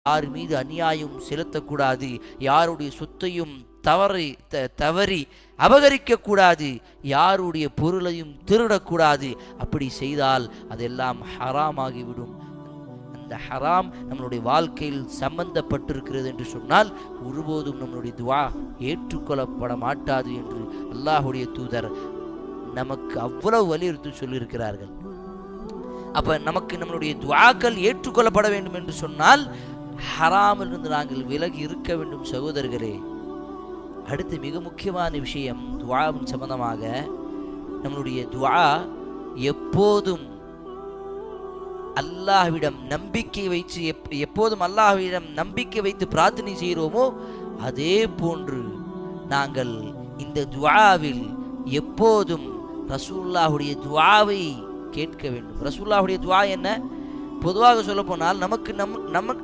யார் மீது அநியாயம் செலுத்தக்கூடாது, யாருடைய சொத்தையும் தவறி அபகரிக்க கூடாது, யாருடைய பொருளையும் திருடக்கூடாது. அப்படி செய்தால் அதெல்லாம் ஹராமாகிவிடும். அந்த ஹராம் நம்மளுடைய வாழ்க்கையில் சம்பந்தப்பட்டிருக்கிறது என்று சொன்னால் ஒருபோதும் நம்மளுடைய துவா ஏற்றுக்கொள்ளப்பட மாட்டாது என்று அல்லாஹுடைய தூதர் நமக்கு அவ்வளவு வலியுறுத்தி சொல்லியிருக்கிறார்கள். அப்ப நமக்கு நம்மளுடைய துவாக்கள் ஏற்றுக்கொள்ளப்பட வேண்டும் என்று சொன்னால் ஹராமில் இருந்து நாங்கள் விலகி இருக்க வேண்டும் சகோதரர்களே. அடுத்து மிக முக்கியமான விஷயம் துவாவின் சம்பந்தமாக, நம்மளுடைய துவா எப்போதும் அல்லாஹ்விடம் நம்பிக்கை வைத்து எப்போதும் அல்லாஹ்விடம் நம்பிக்கை வைத்து பிரார்த்தனை செய்கிறோமோ அதே போன்று நாங்கள் இந்த துவாவில் எப்போதும் ரசூலுல்லாஹுடைய துவாவை கேட்க வேண்டும். ரசூலுல்லாஹுடைய துவா என்ன? பொதுவாக சொல்ல போனால்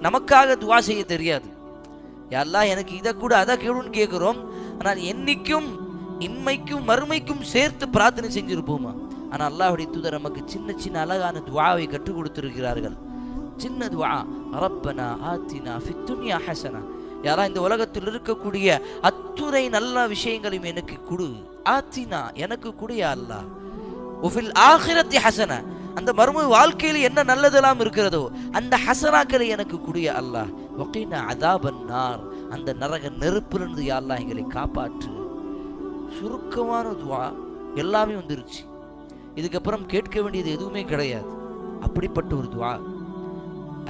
நமக்காக துவா செய்ய தெரியாது. யா அல்லாஹ் எனக்கு இதை கூட அதை கேடுன்னு கேட்குறோம். ஆனால் என்னைக்கும் இன்மைக்கும் மறுமைக்கும் சேர்த்து பிரார்த்தனை செஞ்சிருப்போமா? ஆனால் அல்லாஹ்வுடைய தூதர் நமக்கு சின்ன சின்ன அழகான துவாவை கற்றுக் கொடுத்திருக்கிறார்கள். சின்ன துவா, ரப்பனா ஆத்தினா ஃபித் துன்யா ஹஸனா, யாரா இந்த உலகத்தில் இருக்கக்கூடிய அத்துணை நல்ல விஷயங்களையும் எனக்கு கொடு, ஆத்தினா எனக்கு கொடு யா அல்லாஹ், ஒஃபில் ஆகிரத்தி ஹஸனா, அந்த மறுமை வாழ்க்கையில் என்ன நல்லதெல்லாம் இருக்கிறதோ அந்த ஹசனாக்களை எனக்கு குடிய அல்லாஹ், வகீனா அதாபன் நார், அந்த நரக நெருப்பிலிருந்து யா அல்லாஹ் எங்களை காப்பாற்று. சுருக்கமான துவா எல்லாமே வந்துருச்சு. இதுக்கப்புறம் கேட்க வேண்டியது எதுவுமே கிடையாது. அப்படிப்பட்ட ஒரு துவா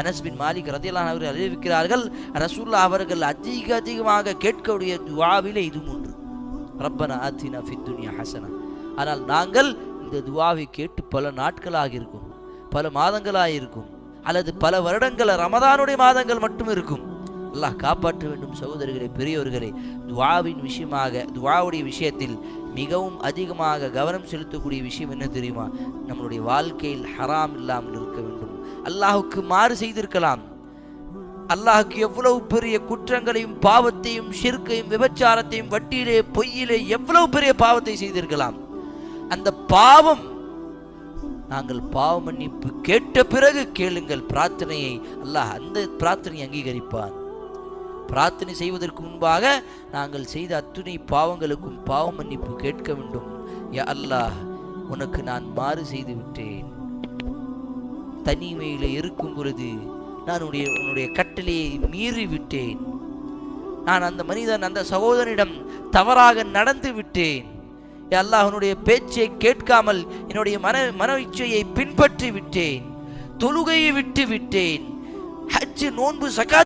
அனஸ் பின் மாலிக் ரலியல்லாஹு அன்ஹு அவர்கள் அறிவிக்கிறார்கள், ரசூலுல்லாஹ் அவர்கள் அதிகமாக கேட்கக்கூடிய துவாவிலே இதுவும் ஒன்று, ரப்பனா ஆத்தினா ஃபித் துன்யா ஹஸனா. ஆனால் நாங்கள் இந்த துவாவை கேட்டு பல நாட்களாக இருக்கும், பல மாதங்களாக இருக்கும், அல்லது பல வருடங்கள், ரமதானுடைய மாதங்கள் மட்டும் இருக்கும். அல்லாஹ் காப்பாற்ற வேண்டும் சகோதரர்களே, பெரியவர்களே. துவாவின் விஷயமாக, துவாவுடைய விஷயத்தில் மிகவும் அதிகமாக கவனம் செலுத்தக்கூடிய விஷயம் என்ன தெரியுமா? நம்மளுடைய வாழ்க்கையில் ஹராம் இல்லாமல் இருக்க வேண்டும். அல்லாஹுக்கு மாறு செய்திருக்கலாம், அல்லாஹுக்கு எவ்வளவு பெரிய குற்றங்களையும் பாவத்தையும் ஷிர்கையும் விபச்சாரத்தையும் வட்டியிலே பொய்யிலே எவ்வளவு பெரிய பாவத்தை செய்திருக்கலாம். அந்த பாவம், நாங்கள் பாவ மன்னிப்பு கேட்ட பிறகு கேளுங்கள் பிரார்த்தனையை, அல்லாஹ் அந்த பிரார்த்தனை அங்கீகரிப்பான். பிரார்த்தனை செய்வதற்கு முன்பாக நாங்கள் செய்த அத்துணை பாவங்களுக்கும் பாவ மன்னிப்பு கேட்க வேண்டும். யா அல்லாஹ், உனக்கு நான் மாறு செய்து விட்டேன், தனிமையில இருக்கும் பொழுது நான் உன்னுடைய கட்டளையை மீறி விட்டேன், நான் அந்த மனிதன் அந்த சகோதரனிடம் தவறாக நடந்து விட்டேன். யா அல்லாஹ், உன்னுடைய பேச்சை கேட்காமல் என்னுடைய மன இச்சையை பின்பற்றி விட்டேன், தொழுகையை விட்டு விட்டேன், ஹஜ் நோன்பு சகாத்